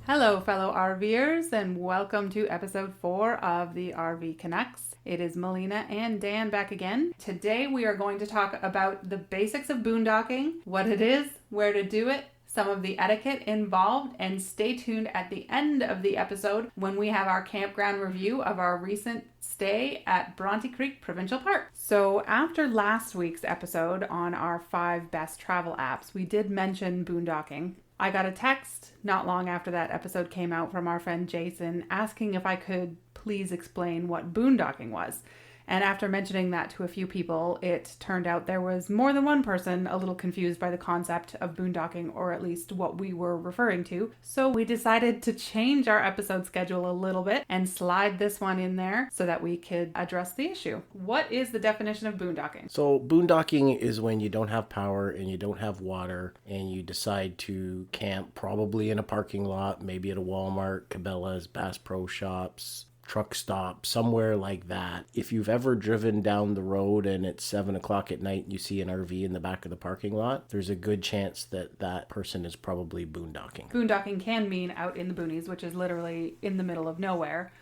Hello, fellow RVers, and welcome to episode 4 of the RV Canucks. It is Melina and Dan back again. Today we are going to talk about the basics of boondocking, what it is, where to do it, some of the etiquette involved, and stay tuned at the end of the episode when we have our campground review of our recent stay at Bronte Creek Provincial Park. So after last week's episode on our 5 best travel apps, we did mention boondocking. I got a text not long after that episode came out from our friend Jason asking if I could please explain what boondocking was. And after mentioning that to a few people, it turned out there was more than one person a little confused by the concept of boondocking, or at least what we were referring to. So we decided to change our episode schedule a little bit and slide this one in there so that we could address the issue. What is the definition of boondocking? So boondocking is when you don't have power and you don't have water and you decide to camp probably in a parking lot, maybe at a Walmart, Cabela's, Bass Pro Shops, truck stop, somewhere like that. If you've ever driven down the road and it's 7 o'clock at night and you see an RV in the back of the parking lot, there's a good chance that that person is probably boondocking. Boondocking can mean out in the boonies, which is literally in the middle of nowhere.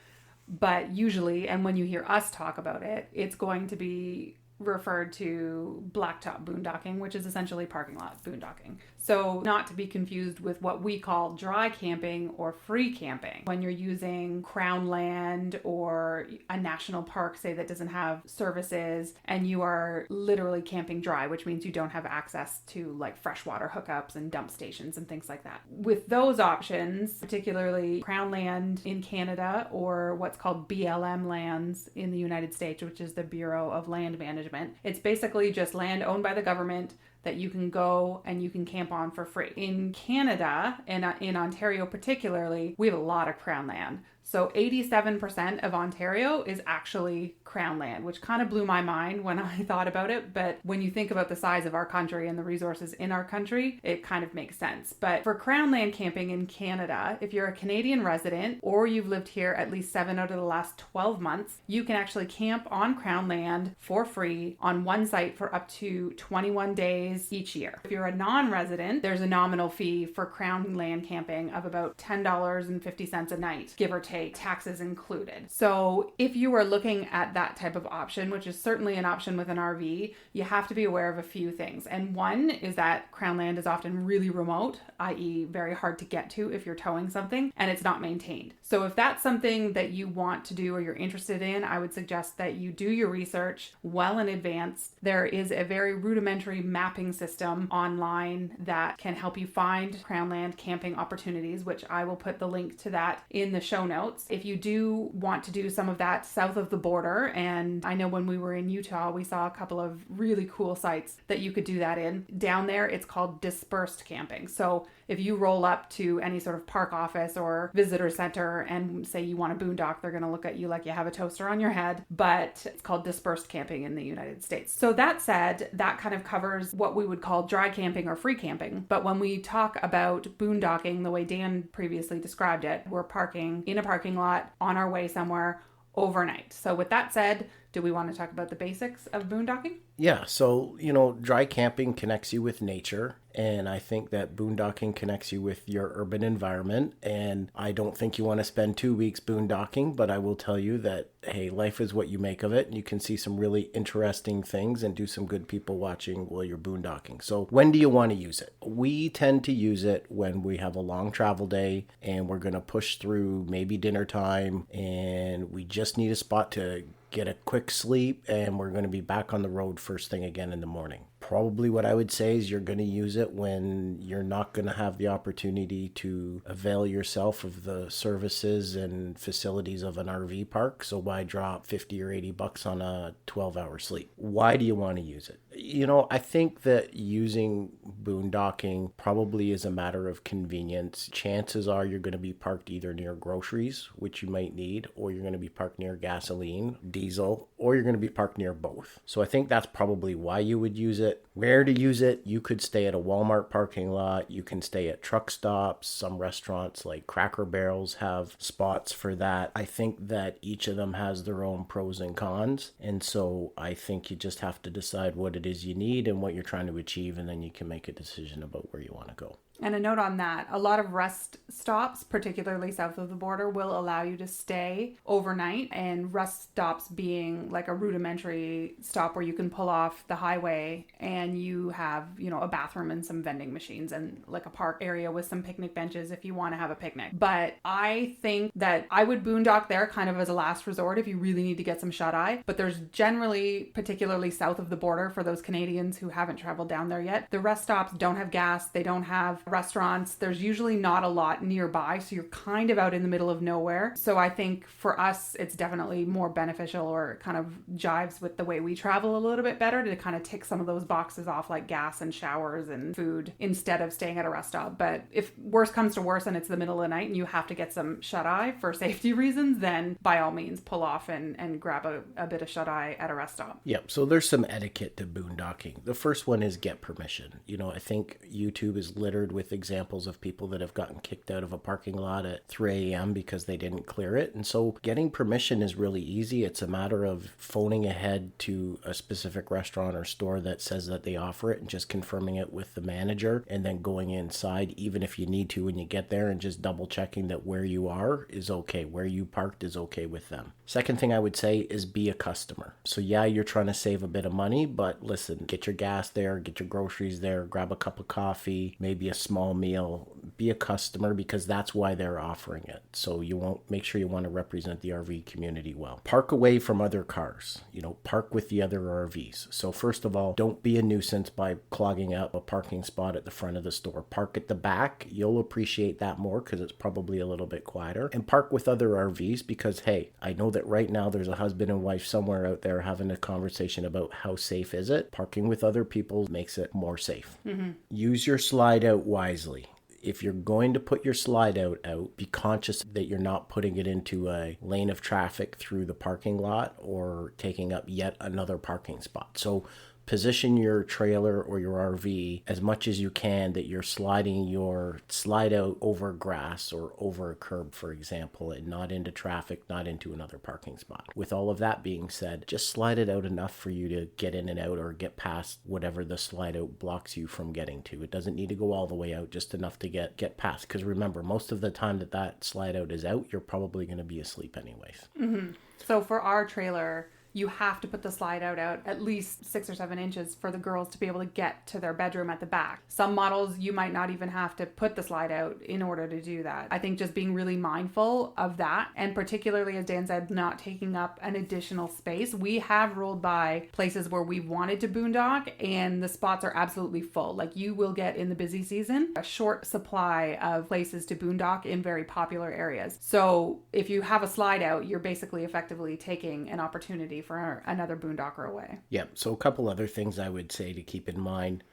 But usually, and when you hear us talk about it, it's going to be referred to blacktop boondocking, which is essentially parking lot boondocking. So not to be confused with what we call dry camping or free camping. When you're using crown land or a national park, say, that doesn't have services, and you are literally camping dry, which means you don't have access to like freshwater hookups and dump stations and things like that. With those options, particularly crown land in Canada or what's called BLM lands in the United States, which is the Bureau of Land Management, it's basically just land owned by the government that you can go and you can camp on for free. In Canada, and in Ontario particularly, we have a lot of crown land. So 87% of Ontario is actually crown land, which kind of blew my mind when I thought about it. But when you think about the size of our country and the resources in our country, it kind of makes sense. But for crown land camping in Canada, if you're a Canadian resident or you've lived here at least 7 out of the last 12 months, you can actually camp on crown land for free on one site for up to 21 days each year. If you're a non-resident, there's a nominal fee for crown land camping of about $10.50 a night, give or take, taxes included. So if you are looking at that type of option, which is certainly an option with an RV, you have to be aware of a few things. And one is that crown land is often really remote, i.e. very hard to get to if you're towing something, and it's not maintained. So if that's something that you want to do or you're interested in, I would suggest that you do your research well in advance. There is a very rudimentary mapping system online that can help you find crown land camping opportunities, which I will put the link to that in the show notes. If you do want to do some of that south of the border, and I know when we were in Utah, we saw a couple of really cool sites that you could do that in. Down there, it's called dispersed camping. So if you roll up to any sort of park office or visitor center and say you want a boondock, they're going to look at you like you have a toaster on your head, but it's called dispersed camping in the United States. So that said, that kind of covers what we would call dry camping or free camping. But when we talk about boondocking, the way Dan previously described it, we're parking in a parking lot on our way somewhere overnight. So with that said, do we want to talk about the basics of boondocking? Yeah, so, dry camping connects you with nature, and I think that boondocking connects you with your urban environment, and I don't think you want to spend 2 weeks boondocking, but I will tell you that, hey, life is what you make of it, and you can see some really interesting things and do some good people watching while you're boondocking. So when do you want to use it? We tend to use it when we have a long travel day, and we're going to push through maybe dinner time, and we just need a spot to get a quick sleep, and we're going to be back on the road first thing again in the morning. Probably what I would say is you're going to use it when you're not going to have the opportunity to avail yourself of the services and facilities of an RV park. So why drop 50 or 80 bucks on a 12-hour sleep? Why do you want to use it? I think that using boondocking probably is a matter of convenience. Chances are you're going to be parked either near groceries, which you might need, or you're going to be parked near gasoline, diesel, or you're going to be parked near both. So I think that's probably why you would use it. Where to use it? You could stay at a Walmart parking lot. You can stay at truck stops. Some restaurants like Cracker Barrels have spots for that. I think that each of them has their own pros and cons. And so I think you just have to decide what it is you need and what you're trying to achieve, and then you can make a decision about where you want to go. And a note on that, a lot of rest stops, particularly south of the border, will allow you to stay overnight. And rest stops being like a rudimentary stop where you can pull off the highway and you have, a bathroom and some vending machines and like a park area with some picnic benches if you want to have a picnic. But I think that I would boondock there kind of as a last resort if you really need to get some shut-eye. But there's generally, particularly south of the border, for those Canadians who haven't traveled down there yet, the rest stops don't have gas. They don't have restaurants. There's usually not a lot nearby, so you're kind of out in the middle of nowhere. So I think for us, it's definitely more beneficial, or kind of jives with the way we travel a little bit better, to kind of tick some of those boxes off, like gas and showers and food, instead of staying at a rest stop. But if worse comes to worse and it's the middle of the night and you have to get some shut-eye for safety reasons, then by all means pull off and grab a bit of shut-eye at a rest stop. Yep. So there's some etiquette to boondocking. The first one is get permission. I think YouTube is littered with examples of people that have gotten kicked out of a parking lot at 3 a.m. because they didn't clear it. And so getting permission is really easy. It's a matter of phoning ahead to a specific restaurant or store that says that they offer it and just confirming it with the manager, and then going inside, even if you need to when you get there, and just double checking that where you are is okay, where you parked is okay with them. Second thing I would say is be a customer. So yeah, you're trying to save a bit of money, but listen, get your gas there, get your groceries there, grab a cup of coffee, maybe a small meal. Be a customer, because that's why they're offering it. So make sure you want to represent the RV community well. Park away from other cars. Park with the other RVs. So first of all, don't be a nuisance by clogging up a parking spot at the front of the store. Park at the back. You'll appreciate that more because it's probably a little bit quieter. And park with other RVs, because hey, I know that right now there's a husband and wife somewhere out there having a conversation about how safe is it. Parking with other people makes it more safe. Mm-hmm. Use your slide out wisely. If you're going to put your slide out, be conscious that you're not putting it into a lane of traffic through the parking lot or taking up yet another parking spot. So position your trailer or your RV as much as you can that you're sliding your slide out over grass or over a curb, for example, and not into traffic, not into another parking spot. With all of that being said, just slide it out enough for you to get in and out or get past whatever the slide out blocks you from getting to. It doesn't need to go all the way out, just enough to get past. Because remember, most of the time that slide out is out, you're probably going to be asleep anyways. Mm-hmm. So for our trailer, you have to put the slide out at least 6 or 7 inches for the girls to be able to get to their bedroom at the back. Some models, you might not even have to put the slide out in order to do that. I think just being really mindful of that, and particularly, as Dan said, not taking up an additional space. We have rolled by places where we wanted to boondock and the spots are absolutely full. Like, you will get, in the busy season, a short supply of places to boondock in very popular areas. So if you have a slide out, you're basically effectively taking an opportunity for another boondocker away. Yeah, so a couple other things I would say to keep in mind.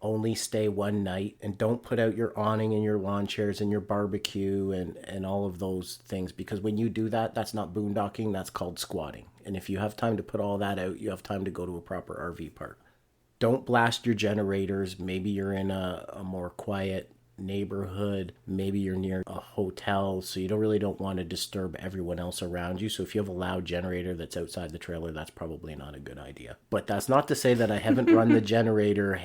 Only stay one night, and don't put out your awning and your lawn chairs and your barbecue and all of those things, because when you do that, that's not boondocking, that's called squatting. And if you have time to put all that out, you have time to go to a proper RV park. Don't blast your generators. Maybe you're in a more quiet neighborhood, maybe you're near a hotel, so you don't want to disturb everyone else around you. So if you have a loud generator that's outside the trailer, that's probably not a good idea. But that's not to say that I haven't run the generator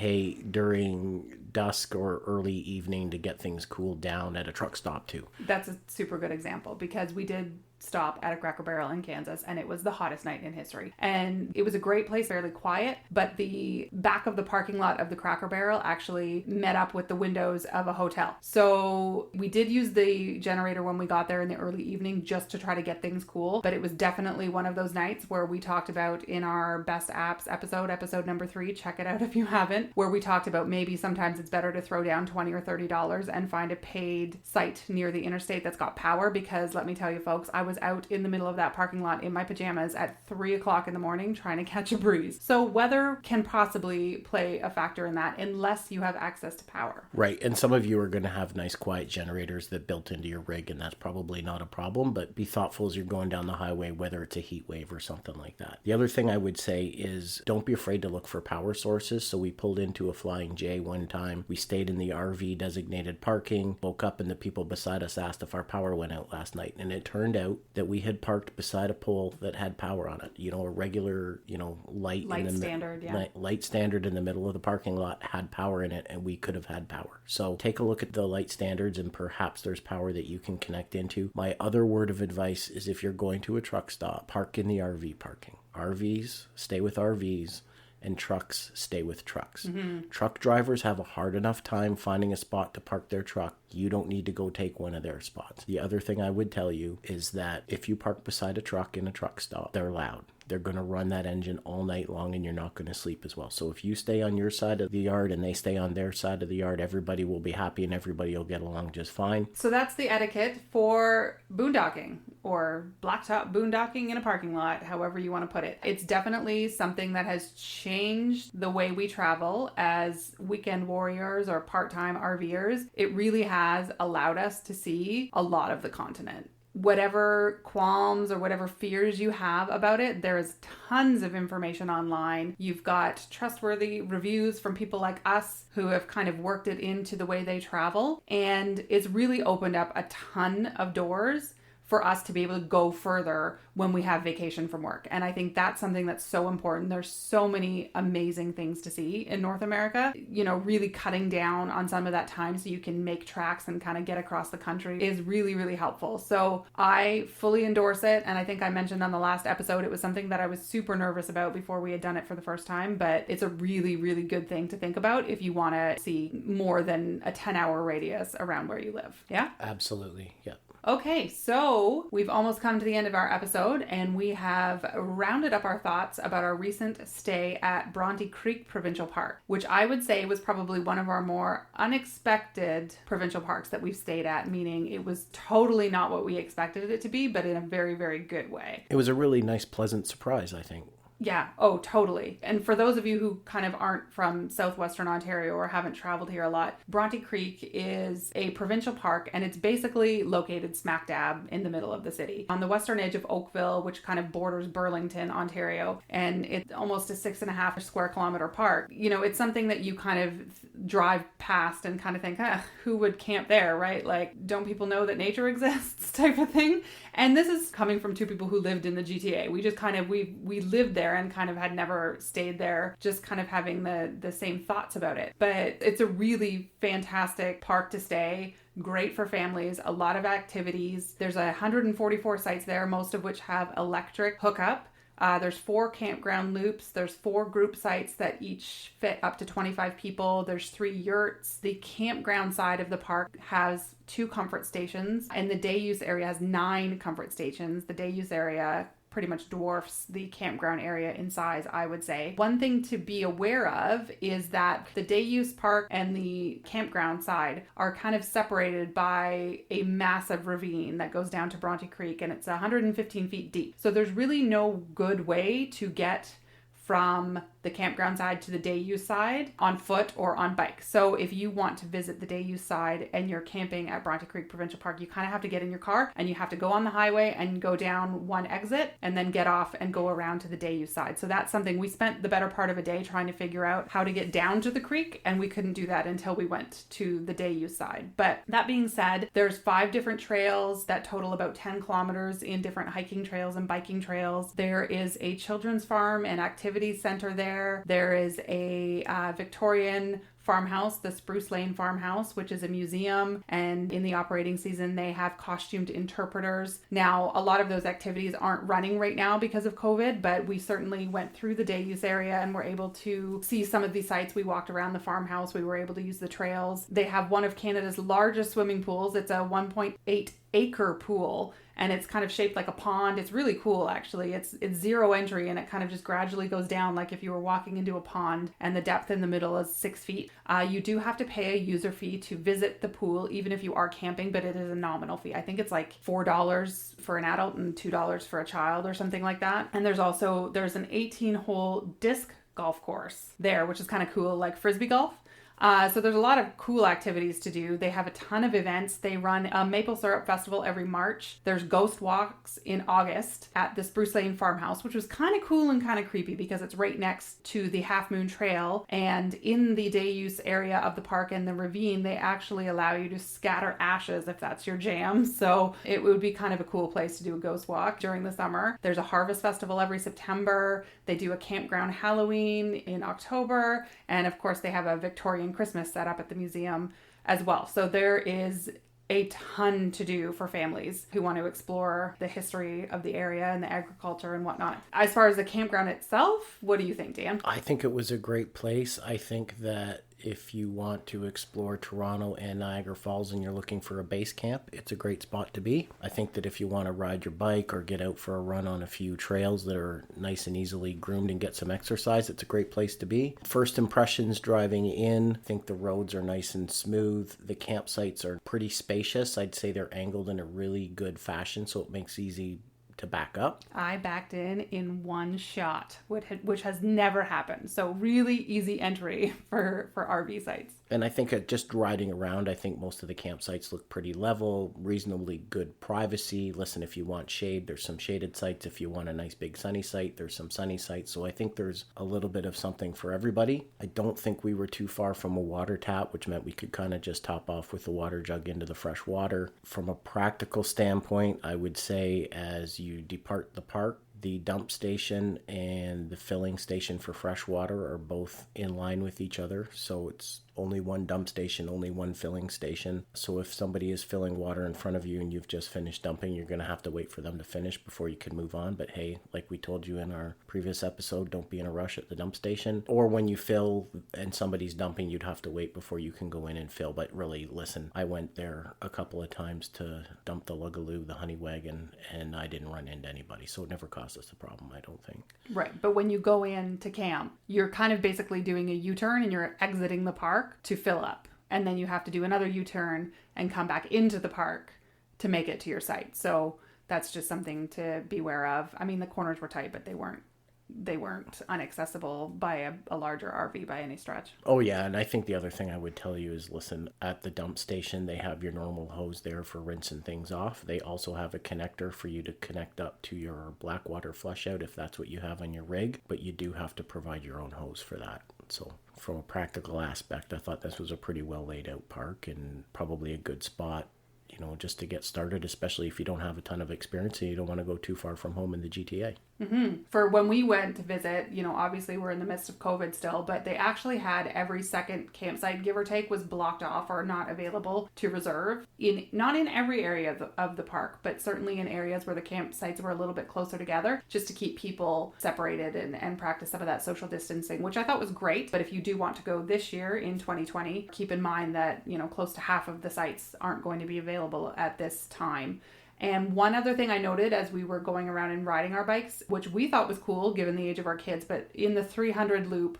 during dusk or early evening to get things cooled down at a truck stop too. That's a super good example, because we did stop at a Cracker Barrel in Kansas, and it was the hottest night in history. And it was a great place, fairly quiet, but the back of the parking lot of the Cracker Barrel actually met up with the windows of a hotel. So we did use the generator when we got there in the early evening just to try to get things cool, but it was definitely one of those nights where we talked about in our best apps episode number 3, check it out if you haven't, where we talked about maybe sometimes it's better to throw down $20 or $30 and find a paid site near the interstate that's got power, because let me tell you folks, I was out in the middle of that parking lot in my pajamas at 3 o'clock in the morning trying to catch a breeze. So weather can possibly play a factor in that unless you have access to power. Right. And some of you are going to have nice quiet generators that built into your rig, and that's probably not a problem, but be thoughtful as you're going down the highway, whether it's a heat wave or something like that. The other thing I would say is don't be afraid to look for power sources. So we pulled into a Flying J one time. We stayed in the RV designated parking, woke up, and the people beside us asked if our power went out last night. And it turned out that we had parked beside a pole that had power on it. A regular, light standard, yeah. Light standard in the middle of the parking lot had power in it, and we could have had power. So take a look at the light standards, and perhaps there's power that you can connect into. My other word of advice is, if you're going to a truck stop, park in the RV parking. RVs, stay with RVs. And trucks, stay with trucks. Mm-hmm. Truck drivers have a hard enough time finding a spot to park their truck. You don't need to go take one of their spots. The other thing I would tell you is that if you park beside a truck in a truck stop, they're loud. They're going to run that engine all night long, and you're not going to sleep as well. So if you stay on your side of the yard and they stay on their side of the yard, everybody will be happy and everybody will get along just fine. So that's the etiquette for boondocking, or blacktop boondocking in a parking lot, however you want to put it. It's definitely something that has changed the way we travel as weekend warriors or part-time RVers. It really has allowed us to see a lot of the continent. Whatever qualms or whatever fears you have about it, there's tons of information online. You've got trustworthy reviews from people like us who have kind of worked it into the way they travel. And it's really opened up a ton of doors for us to be able to go further when we have vacation from work. And I think that's something that's so important. There's so many amazing things to see in North America. Really cutting down on some of that time so you can make tracks and kind of get across the country is really, really helpful. So I fully endorse it. And I think I mentioned on the last episode, it was something that I was super nervous about before we had done it for the first time, but it's a really, really good thing to think about if you want to see more than a 10-hour radius around where you live. Yeah? Absolutely. Yeah. Okay, so we've almost come to the end of our episode, and we have rounded up our thoughts about our recent stay at Bronte Creek Provincial Park, which I would say was probably one of our more unexpected provincial parks that we've stayed at, meaning it was totally not what we expected it to be, but in a very, very good way. It was a really nice, pleasant surprise, I think. Yeah. Oh, totally. And for those of you who kind of aren't from southwestern Ontario or haven't traveled here a lot, Bronte Creek is a provincial park, and it's basically located smack dab in the middle of the city on the western edge of Oakville, which kind of borders Burlington, Ontario. And it's almost a 6.5 square kilometer park. It's something that you kind of drive past and kind of think, who would camp there, right? Like, don't people know that nature exists type of thing? And this is coming from two people who lived in the GTA. We just kind of, we lived there and kind of had never stayed there, just kind of having the same thoughts about it. But it's a really fantastic park to stay. Great for families, a lot of activities. There's 144 sites there, most of which have electric hookup. There's 4 campground loops. There's 4 group sites that each fit up to 25 people. There's 3 yurts. The campground side of the park has 2 comfort stations, and the day use area has 9 comfort stations. The day use area pretty much dwarfs the campground area in size, I would say. One thing to be aware of is that the day use park and the campground side are kind of separated by a massive ravine that goes down to Bronte Creek, and it's 115 feet deep. So there's really no good way to get from the campground side to the day use side on foot or on bike. So if you want to visit the day use side and you're camping at Bronte Creek Provincial Park, you kind of have to get in your car and you have to go on the highway and go down one exit and then get off and go around to the day use side. So that's something we spent the better part of a day trying to figure out how to get down to the creek, and we couldn't do that until we went to the day use side. But that being said, there's 5 different trails that total about 10 kilometers in different hiking trails and biking trails. There is a children's farm and activities center there. There is a Victorian farmhouse, the Spruce Lane farmhouse, which is a museum, and in the operating season they have costumed interpreters. Now, a lot of those activities aren't running right now because of COVID, but we certainly went through the day use area and were able to see some of these sites. We walked around the farmhouse, we were able to use the trails. They have one of Canada's largest swimming pools. It's a 1.8 acre pool, and it's kind of shaped like a pond. It's really cool, actually. It's 0 entry, and it kind of just gradually goes down like if you were walking into a pond, and the depth in the middle is 6 feet. You do have to pay a user fee to visit the pool, even if you are camping, but it is a nominal fee. I think it's like $4 for an adult and $2 for a child or something like that. And there's an 18-hole disc golf course there, which is kind of cool, like Frisbee golf. So there's a lot of cool activities to do. They have a ton of events. They run a maple syrup festival every March. There's ghost walks in August at the Spruce Lane Farmhouse, which was kind of cool and kind of creepy because it's right next to the Half Moon Trail. And in the day use area of the park and the ravine, they actually allow you to scatter ashes if that's your jam. So it would be kind of a cool place to do a ghost walk during the summer. There's a harvest festival every September. They do a campground Halloween in October. And of course, they have a Victorian Christmas set up at the museum as well. So there is a ton to do for families who want to explore the history of the area and the agriculture and whatnot. As far as the campground itself, what do you think, Dan? I think it was a great place. I think that if you want to explore Toronto and Niagara Falls and you're looking for a base camp, it's a great spot to be. I think that if you want to ride your bike or get out for a run on a few trails that are nice and easily groomed and get some exercise, it's a great place to be. First impressions driving in, I think the roads are nice and smooth. The campsites are pretty spacious. I'd say they're angled in a really good fashion, so it makes it easy to back up. I backed in one shot, which has never happened. So really easy entry for RV sites. And I think just riding around, I think most of the campsites look pretty level, reasonably good privacy. Listen, if you want shade, there's some shaded sites. If you want a nice big sunny site, there's some sunny sites. So I think there's a little bit of something for everybody. I don't think we were too far from a water tap, which meant we could kind of just top off with the water jug into the fresh water. From a practical standpoint, I would say as you depart the park, the dump station and the filling station for fresh water are both in line with each other. So it's only one dump station, only one filling station. So if somebody is filling water in front of you and you've just finished dumping, you're going to have to wait for them to finish before you can move on. But hey, like we told you in our previous episode, don't be in a rush at the dump station. Or when you fill and somebody's dumping, you'd have to wait before you can go in and fill. But really, listen, I went there a couple of times to dump the Lugaloo, the honey wagon, and I didn't run into anybody. So it never caused us a problem, I don't think. Right. But when you go in to camp, you're kind of basically doing a U-turn and you're exiting the park to fill up. And then you have to do another U-turn and come back into the park to make it to your site. So that's just something to be aware of. I mean, the corners were tight, but they weren't inaccessible by a larger RV by any stretch. Oh yeah, and I think the other thing I would tell you is, listen, at the dump station, they have your normal hose there for rinsing things off. They also have a connector for you to connect up to your black water flush out if that's what you have on your rig, but you do have to provide your own hose for that. So from a practical aspect, I thought this was a pretty well laid out park and probably a good spot, you know, just to get started, especially if you don't have a ton of experience and you don't want to go too far from home in the GTA. Mm-hmm. For when we went to visit, you know, obviously we're in the midst of COVID still, but they actually had every second campsite, give or take, was blocked off or not available to reserve. Not in every area of the park, but certainly in areas where the campsites were a little bit closer together, just to keep people separated and practice some of that social distancing, which I thought was great. But if you do want to go this year in 2020, keep in mind that, you know, close to half of the sites aren't going to be available at this time. And one other thing I noted as we were going around and riding our bikes, which we thought was cool given the age of our kids, but in the 300 loop,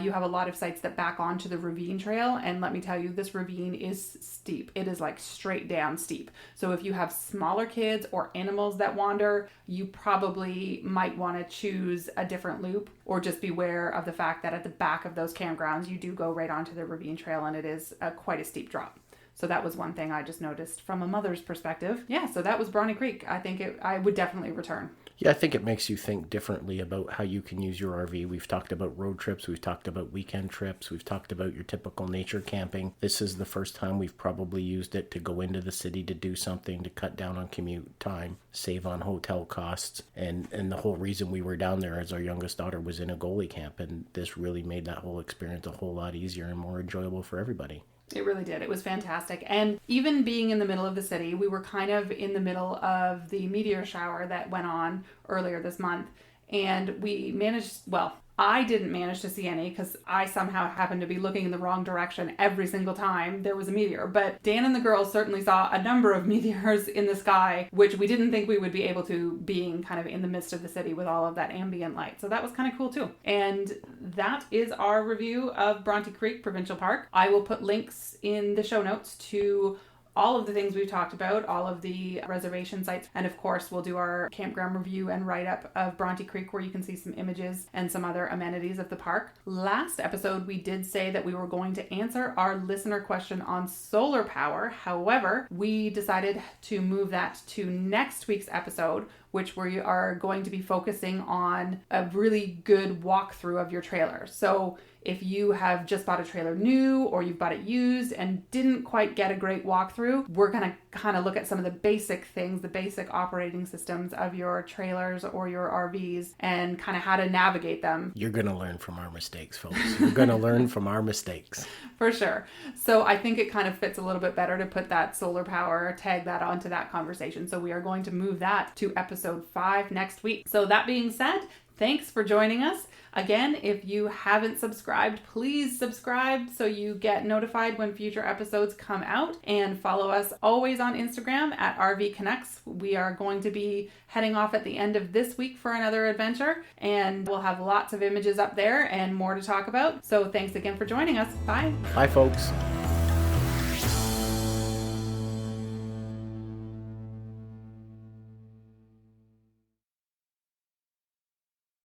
you have a lot of sites that back onto the ravine trail. And let me tell you, this ravine is steep. It is like straight down steep. So if you have smaller kids or animals that wander, you probably might want to choose a different loop, or just beware of the fact that at the back of those campgrounds, you do go right onto the ravine trail and it is quite a steep drop. So that was one thing I just noticed from a mother's perspective. Yeah, so that was Bronte Creek. I think I would definitely return. Yeah, I think it makes you think differently about how you can use your RV. We've talked about road trips. We've talked about weekend trips. We've talked about your typical nature camping. This is the first time we've probably used it to go into the city to do something, to cut down on commute time, save on hotel costs. And the whole reason we were down there is our youngest daughter was in a goalie camp. And this really made that whole experience a whole lot easier and more enjoyable for everybody. It really did. It was fantastic. And even being in the middle of the city, we were kind of in the middle of the meteor shower that went on earlier this month. And we managed, well, I didn't manage to see any because I somehow happened to be looking in the wrong direction every single time there was a meteor. But Dan and the girls certainly saw a number of meteors in the sky, which we didn't think we would be able to, being kind of in the midst of the city with all of that ambient light. So that was kind of cool too. And that is our review of Bronte Creek Provincial Park. I will put links in the show notes to all of the things we've talked about, all of the reservation sites, and of course we'll do our campground review and write-up of Bronte Creek, where you can see some images and some other amenities of the park. Last episode we did say that we were going to answer our listener question on solar power. However, we decided to move that to next week's episode, which we are going to be focusing on a really good walkthrough of your trailer. So if you have just bought a trailer new or you've bought it used and didn't quite get a great walkthrough, we're going to kind of look at some of the basic things, the basic operating systems of your trailers or your RVs and kind of how to navigate them. You're going to learn from our mistakes, folks. You're going to learn from our mistakes. For sure. So I think it kind of fits a little bit better to put that solar power, tag that onto that conversation. So we are going to move that to episode 5 next week. So that being said, thanks for joining us. Again, if you haven't subscribed, please subscribe so you get notified when future episodes come out, and follow us always on Instagram at RV Canucks. We are going to be heading off at the end of this week for another adventure, and we'll have lots of images up there and more to talk about. So thanks again for joining us. Bye. Bye, folks.